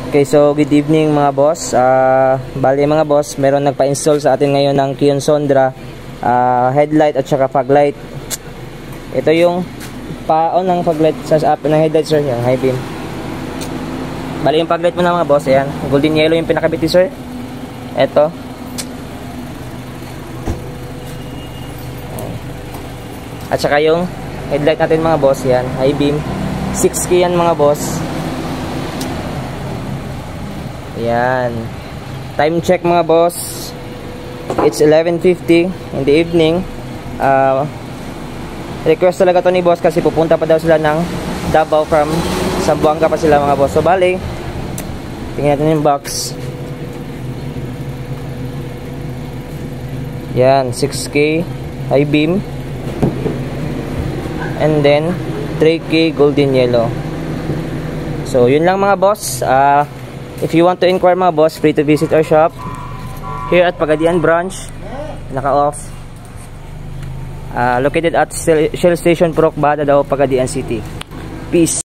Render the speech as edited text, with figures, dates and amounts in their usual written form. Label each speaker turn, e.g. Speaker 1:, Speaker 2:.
Speaker 1: Okay, so good evening mga boss. Bali mga boss, meron nagpa-install sa atin ngayon ng Kion Sondra headlight at saka fog light. Ito yung pa-on ng fog light sa ng headlight sir, yung high beam. Bali yung fog light mo na mga boss, ayan. Golden yellow yung pinakabit sir. Ito. At saka yung headlight natin mga boss, yan, high beam. 6K yan mga boss. Yan. Time check mga boss. It's 11:50 in the evening. Request talaga to ni boss kasi pupunta pa daw sila ng Davao from Zamboanga pa sila mga boss. So bali, tingnan natin yung box. Yan, 6K high beam. And then 3K golden yellow. So yun lang mga boss. If you want to inquire mga boss, free to visit our shop here at Pagadian branch, naka-off, located at Shell Station Purok Bada daw, Pagadian City. Peace.